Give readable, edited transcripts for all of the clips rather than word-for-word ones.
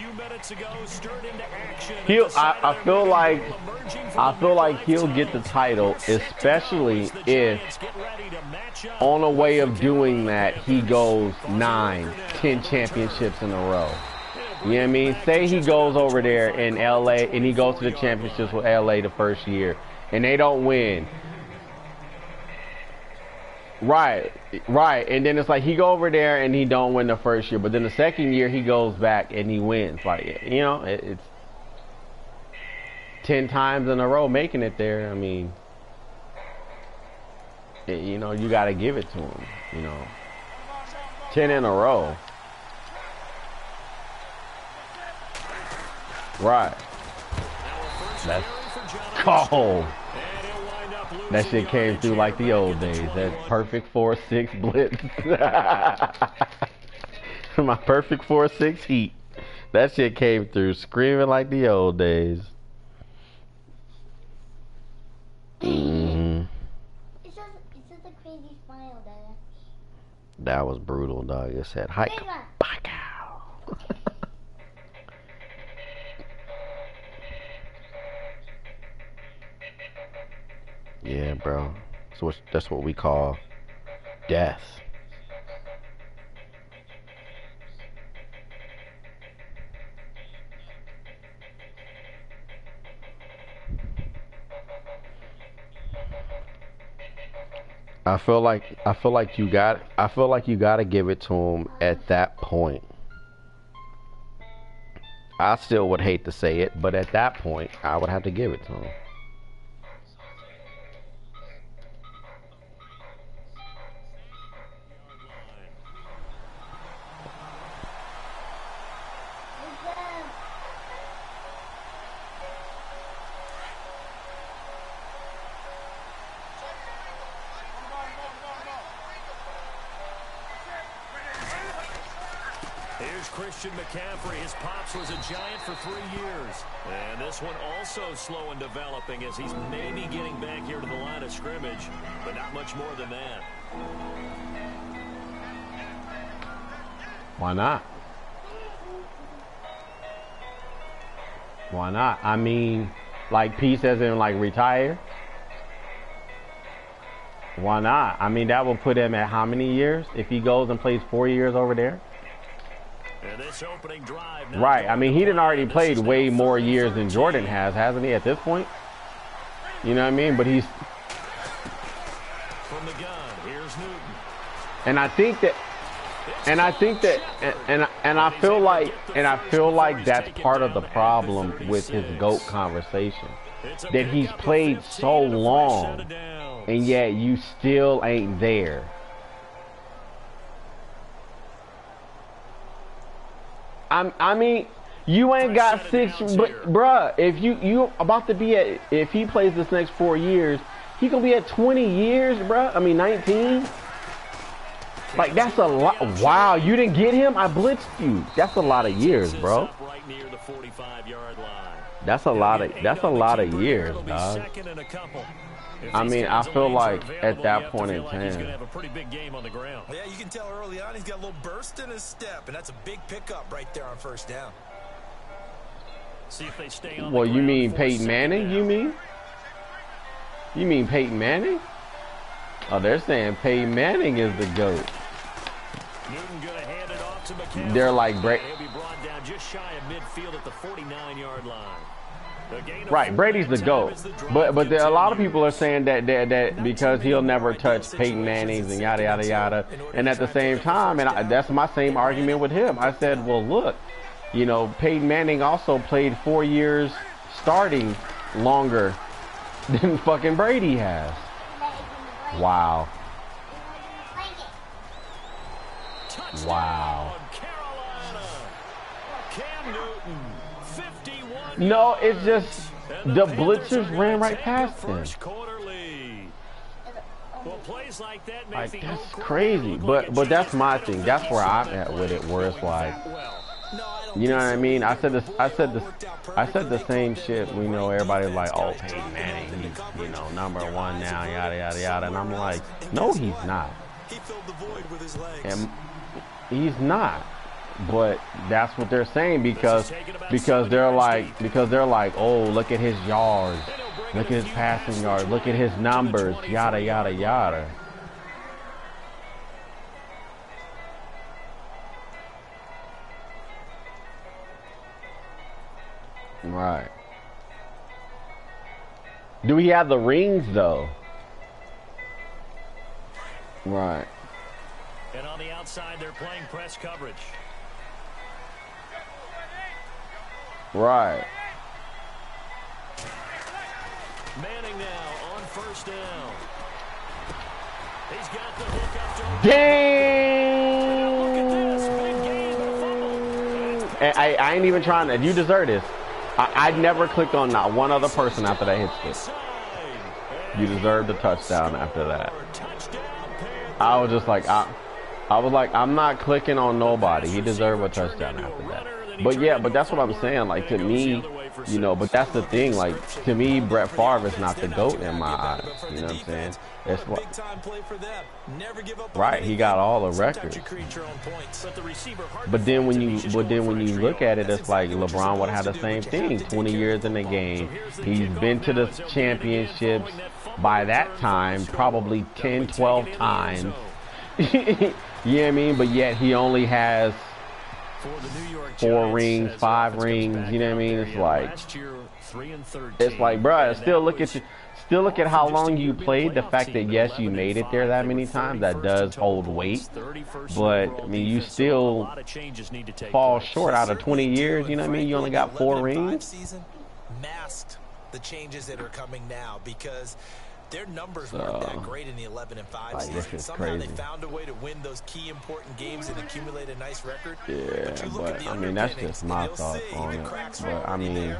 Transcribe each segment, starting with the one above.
few minutes ago stirred into action. I feel like he'll get the title, especially if on a way of doing that he goes 9, 10 championships in a row. You know what I mean? Say he goes over there in LA and he goes to the championships with LA the first year and they don't win. Right. And then it's like he go over there and he don't win the first year, but then the second year he goes back and he wins. Like, you know, it's 10 times in a row making it there. I mean, you know, you got to give it to him, you know. 10 in a row. Right. That's cold. That shit came through like the old days. That perfect 4-6 blitz. My perfect 4-6 heat. That shit came through screaming like the old days. It's just a crazy smile, Dad. That was brutal, dog. It said, hike back out. Yeah, bro. So that's what we call death. I feel like you gotta give it to him at that point. I still would hate to say it, but at that point, I would have to give it to him. His pops was a giant for 3 years. And this one also slow in developing as he's maybe getting back here to the line of scrimmage, but not much more than that. Why not? Why not? I mean, like P says in like retire. Why not? I mean, that will put him at how many years if he goes and plays 4 years over there? This opening drive right. I mean, he done already played way more years than Jordan has, hasn't he, at this point? You know what I mean? But he's... From the gun, here's Newton. And I think that... And I feel like that's part of the problem with his GOAT conversation. That he's played so long, and yet you still ain't there. I mean, you ain't got 6, but bruh, if you about to be at, if he plays this next 4 years, he gonna be at 20 years, bruh. I mean, 19. Like, that's a lot. Wow, you didn't get him? I blitzed you. That's a lot of years, bro. That's a lot of years, dog. I mean, I feel like at that point in time, yeah, you can tell early on he's got a little burst in his step, and that's a big pickup right there on first down. See if they stay on. Well, you mean Peyton Manning? You mean Peyton Manning? Oh, they're saying Peyton Manning is the GOAT. They're like He'll be brought down just shy of midfield at the 49-yard line. Right, Brady's the GOAT, but a lot of people are saying that because he'll never touch Peyton Manning's and yada yada yada, and at the same time, and that's my same argument with him. I said, well, look, you know, Peyton Manning also played 4 years starting longer than fucking Brady has. Wow. Wow. No, it's just the blitzers ran right past him. Like, that's crazy. But that's my thing. That's where I'm at with it, where it's like, you know what I mean? I said the same shit. You know, everybody's like, oh, Peyton Manning, he's, you know, #1 now, yada yada yada, and I'm like, no, he's not. And he's not. But that's what they're saying because they're like, oh, look at his yards, look at his passing yards, look at his numbers, yada yada yada. Right. Do we have the rings though? Right. And on the outside, they're playing press coverage. Right. Manning now on first down. He's got the hook up to Dang! Look at this. Big game, but a fumble. And I ain't even trying to. You deserve this. I never clicked on not one other person after that hit stick. You deserved a touchdown after that. I was just like, I was like, I'm not clicking on nobody. He deserved a touchdown after that. But yeah, but that's what I'm saying. Like, to me, you know, but that's the thing. Like, to me, Brett Favre is not the GOAT in my eyes. You know what I'm saying? It's what, right, he got all the records. But then when you look at it, it's like LeBron would have the same thing. 20 years in the game. He's been to the championships by that time probably 10, 12 times. You know what I mean? But yet he only has 4 rings, 5 rings. You know what I mean? It's like, bro, still look at you. Still look at how long you played. The fact that, yes, you made it there that many times, that does hold weight. But, I mean, you still fall short out of 20 years. You know what I mean? You only got 4 rings. Masked the changes that are coming now because their numbers weren't that great in the 11-5 season. Somehow they found a way to win those key important games and accumulate a nice record. Yeah, but I mean, that's just my thoughts on it. But, I mean,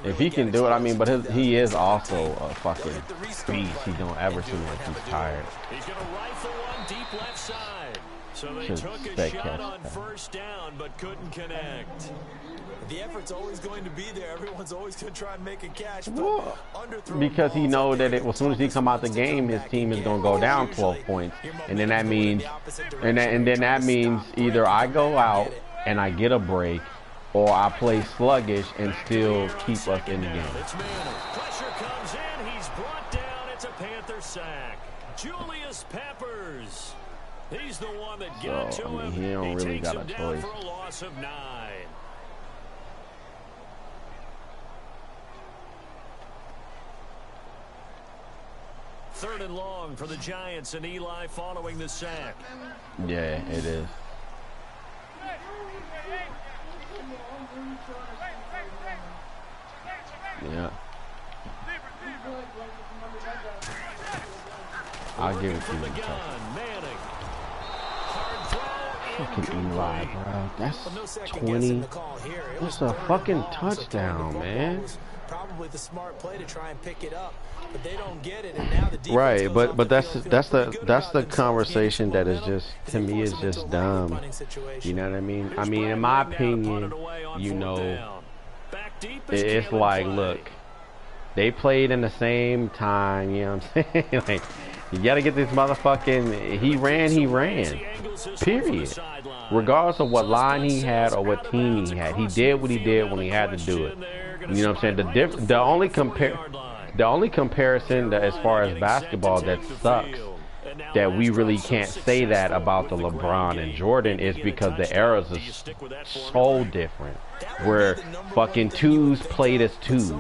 if he can do it, I mean, but he is also a fucking beast. He don't ever seem like he's tired. He's going to rifle one deep left side. So they took a shot on first down, but couldn't connect. The effort's always going to be there. Everyone's always going to try and make a catch. Because he knows that as soon as he come out the game, his team is going to go down 12 points. And then that means, either I go out and I get a break, or I play sluggish and still keep us in the game. Pressure comes in. He's brought down. It's a Panther sack. Julius Peppers. He's the one that got to him. He don't really got a choice. For a loss of 9. Third and long for the Giants, and Eli following the sack. Yeah, it is. Yeah. I'll give it to you. Fucking Eli, bro. That's 20. That's a fucking touchdown, man. Probably the smart play to try and pick it up, but they don't get it, and now the defense right, but that's the conversation that is just, to me, is just dumb. You know what I mean? I mean, in my opinion, you know, it's like, look, they played in the same time. You know what I'm saying? Like, you gotta get this motherfucking. He ran. Period. Regardless of what line he had or what team he had, he did what he did when he had to do it. You know what I'm saying? The only comparison that, as far as basketball, that sucks, that we really can't say that about the LeBron and Jordan, is because the eras are so different. Where fucking 2s played as 2s.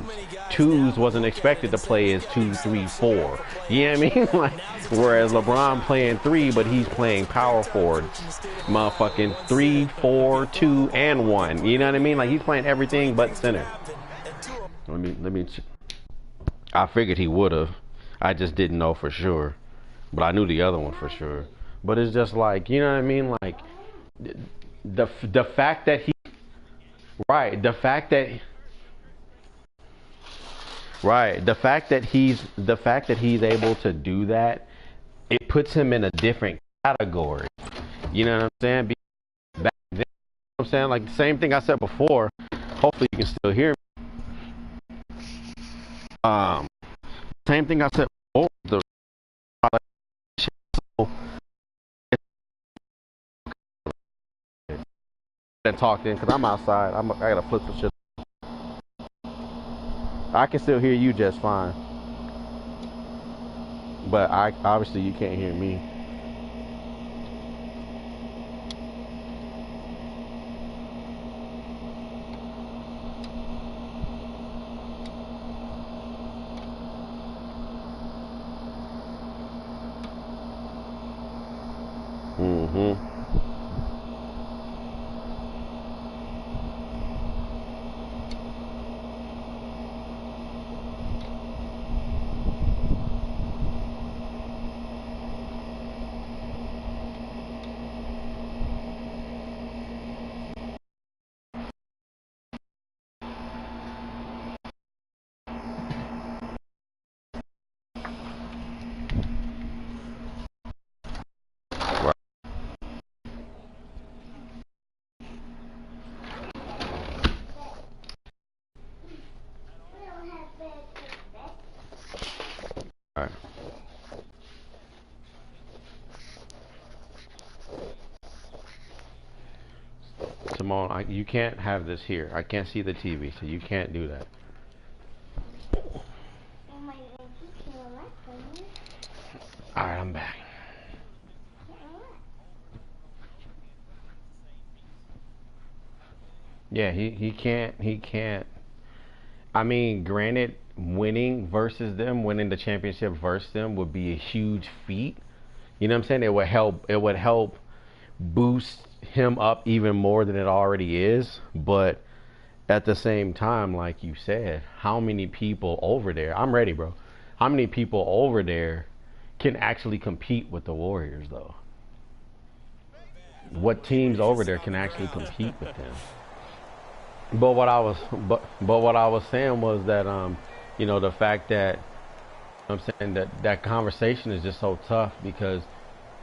2s wasn't expected to play as 2, 3, 4. You know what I mean? Like, whereas LeBron playing 3, but he's playing power forward. Motherfucking 3, 4, 2, and 1. You know what I mean? Like, he's playing everything but center. Let me. I figured he would have. I just didn't know for sure. But I knew the other one for sure. But it's just like, you know what I mean? Like, the fact that he. Right, the fact that he's able to do that, it puts him in a different category. You know what I'm saying? Back then, you know what I'm saying, like the same thing I said before. Hopefully you can still hear me. Same thing I said before. talk then, because I'm outside. I gotta put some shit. I can still hear you just fine. But obviously you can't hear me. Alright. Simone, you can't have this here. I can't see the TV, so you can't do that. Alright, I'm back. Yeah, he can't. I mean, granted, winning the championship versus them would be a huge feat. You know what I'm saying? It would help boost him up even more than it already is. But at the same time, like you said, how many people over there, I'm ready, bro. How many people over there can actually compete with the Warriors, though? What teams over there can actually compete with them? But what I was saying was that you know, the fact that I'm saying that conversation is just so tough because,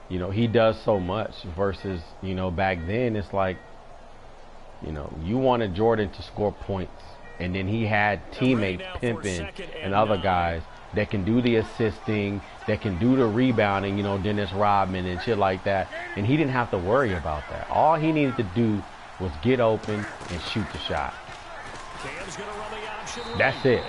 you know, he does so much versus, you know, back then it's like, you know, you wanted Jordan to score points, and then he had teammates pimping and other guys that can do the assisting, that can do the rebounding, you know, Dennis Rodman and shit like that, and he didn't have to worry about that. All he needed to do was get open and shoot the shot. That's it.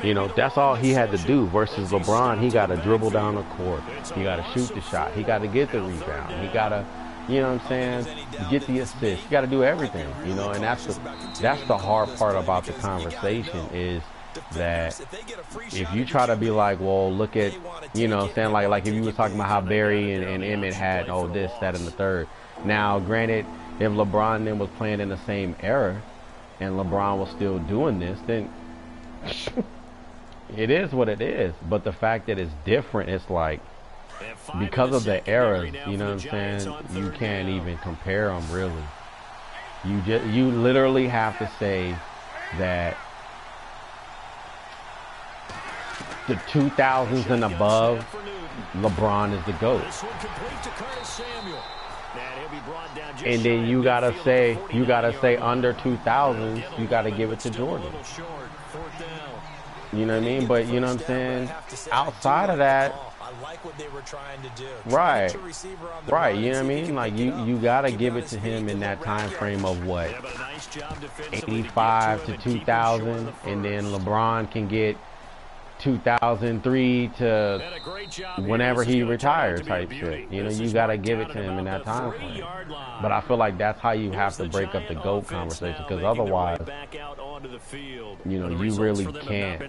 You know, that's all he had to do versus LeBron. He got to dribble down the court. He got to shoot the shot. He got to get the rebound. He got to, you know what I'm saying, get the assist. You got to do everything, you know, and that's the hard part about the conversation is that if you try to be like, well, look at, you know what I'm saying, like if you were talking about how Barry and Emmett had, oh, this, that, and the third. Now, granted, if LeBron then was playing in the same era and LeBron was still doing this, then it is what it is. But the fact that it's different, it's like, because of the eras, you know what I'm saying, you can't even compare them really. You literally have to say that the 2000s and above, LeBron is the GOAT. And then you gotta say under 2000s, you gotta give it to Jordan. You know what I mean? But you know what I'm saying? Outside of that, right, you know what I mean? Like you gotta give it to him in that time frame of what, 85 to 2000, and then LeBron can get 2003 to whenever he retires type shit. You know, you got to give it to him in that time frame. But I feel like that's how you have to break up the GOAT conversation, because otherwise, you know, you really can't compare.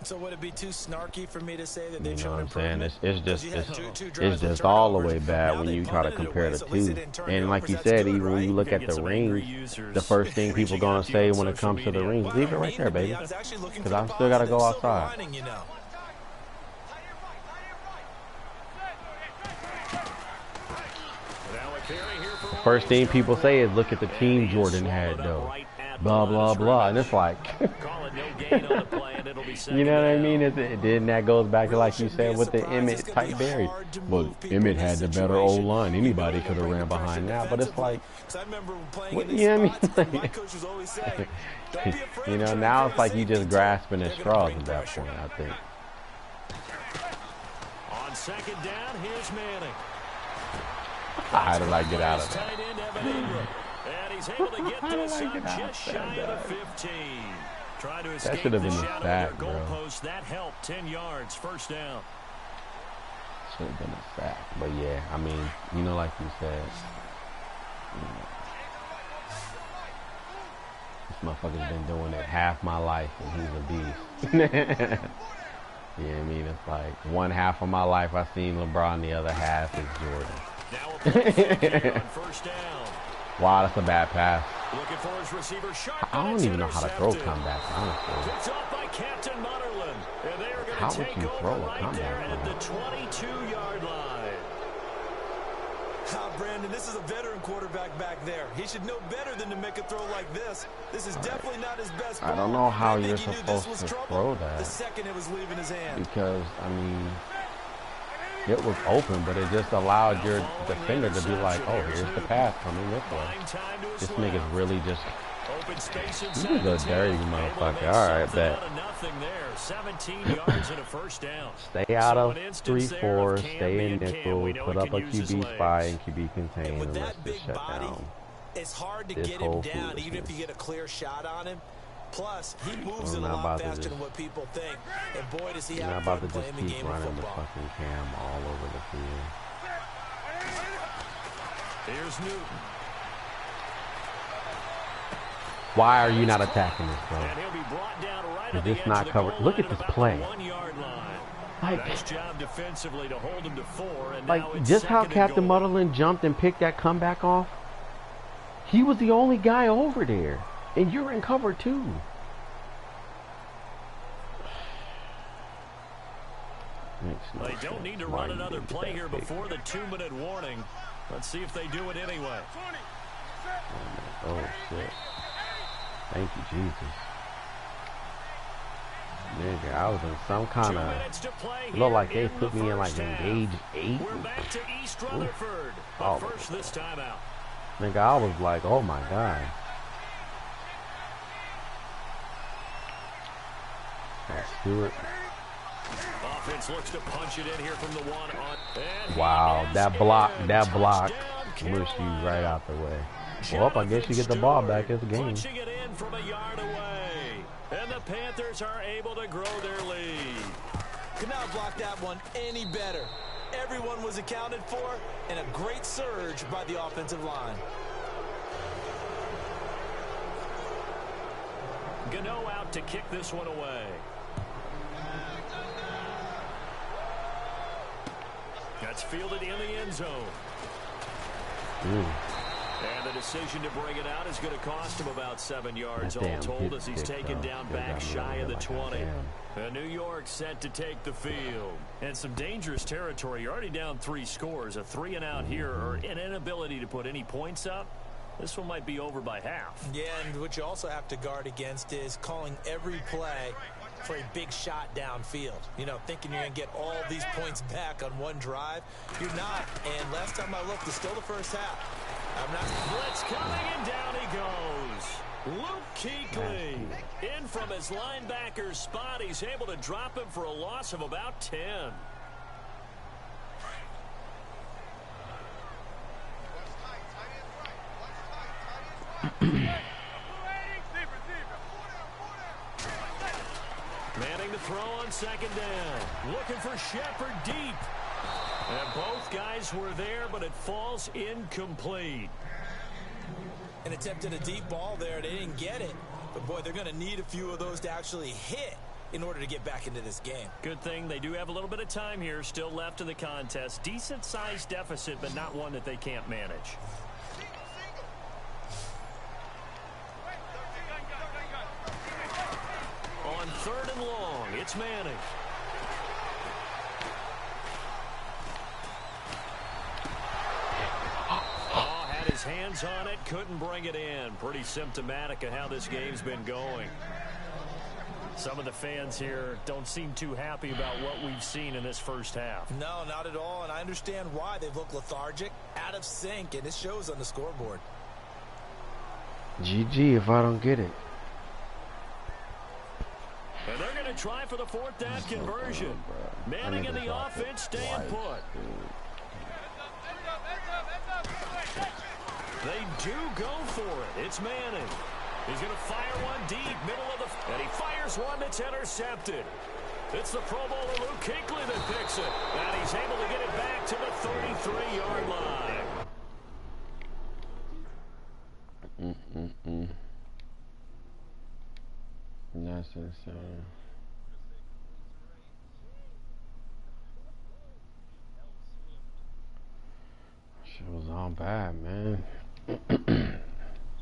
So would it be too snarky for me to say that they've shown improvement? It's just all the way bad when you try to compare the two. And like you said, even when you look at the rings, the first thing people gonna say when it comes to the rings, leave it right there, baby, because I'm still gotta go outside. First thing people say is, look at the team Jordan had, though. Blah, blah, blah. And it's like, you know what I mean? Then that goes back to, like you said, with the Emmett type Barry. Well, Emmett had the better old line. Anybody could have ran behind that. But it's like, what, you know what I mean? You know, now it's like you just grasping at straws at that point, I think. On second down, here's Manning. How did I get out of that? And he's able to get this up just shy of the 15. Trying to escape the shadow of their goalpost. That helped. 10 yards, first down. Should have been a sack. But yeah, I mean, you know, like you said, this motherfucker's been doing it half my life, and he's a beast. You know what I mean? It's like one half of my life I've seen LeBron, the other half is Jordan. First down. Wow, that's a bad pass. Looking for his receiver, sharp. I don't even know how to throw comebacks, honestly. It's off by Captain Mutterland. And they are going how to would take you throw over a right comeback there at the 22-yard line. Brandon, this is a veteran quarterback back there. He should know better than to make a throw like this. This is definitely not his best ball. I don't know how you're supposed to throw that. The second it was leaving his hand. Because, I mean, it was open, but it just allowed your defender to be like, oh, here's the pass coming this way. This nigga's really just... He's a dirty motherfucker. All right, bet. 17 yards and a first down. Stay out of 3-4, stay in nickel, put up a QB spy and QB contain, and let's just shut down. It's hard to get him down even if you get a clear shot on him. Plus, he moves it a lot faster than what people think. And boy, does he have fun playing the game of football. The fucking cam all over the field. Here's Newton. Why are you not attacking this, bro? And he'll be brought down right Is this not covered? Look at this play. Like, nice job defensively to hold him to 4, and like just how Captain Mutterland jumped and picked that comeback off. He was the only guy over there, and you're in cover 2. They don't need to run another play here before the 2-minute warning. Let's see if they do it anyway. Oh, shit. Thank you, Jesus. Nigga, I was in some kind of... Look like they put me in like engage 8. We're back to East Rutherford. But first this time out. Nigga, I was like, oh my God. Stewart. Offense looks to punch it in here from the one on. Wow, that block mushed you right out the way. Well, I guess you get the ball back as a game. Punching it in from a yard away. And the Panthers are able to grow their lead. Could not block that one any better. Everyone was accounted for, and a great surge by the offensive line. Gano out to kick this one away. That's fielded in the end zone. And the decision to bring it out is going to cost him about 7 yards all told as he's taken down back shy of the 20. And New York set to take the field. And some dangerous territory. You're already down 3 scores. A 3-and-out here or an inability to put any points up. This one might be over by half. Yeah, and what you also have to guard against is calling every play for a big shot downfield. You know, thinking you're going to get all these points back on one drive. You're not. And last time I looked, it's still the first half. Blitz coming, and down he goes. Luke Kuechly in from his linebacker's spot. He's able to drop him for a loss of about 10. Manning to throw on second down. Looking for Shepard deep. And both guys were there, but it falls incomplete. And attempted a deep ball there. They didn't get it. But, boy, they're going to need a few of those to actually hit in order to get back into this game. Good thing they do have a little bit of time here still left in the contest. Decent-sized deficit, but not one that they can't manage. On 3rd and long, it's Manning. His hands on it, couldn't bring it in. Pretty symptomatic of how this game's been going. Some of the fans here don't seem too happy about what we've seen in this first half. No, not at all, and I understand why. They've looked lethargic, out of sync, and it shows on the scoreboard. GG if I don't get it. And they're going to try for the 4th down conversion. Manning and the offense staying put. They do go for it. It's Manning. He's going to fire one deep, middle of the... And he fires one that's intercepted. It's the Pro Bowler Luke Kuechly that picks it. And he's able to get it back to the 33-yard line. That's insane. Shit was all bad, man.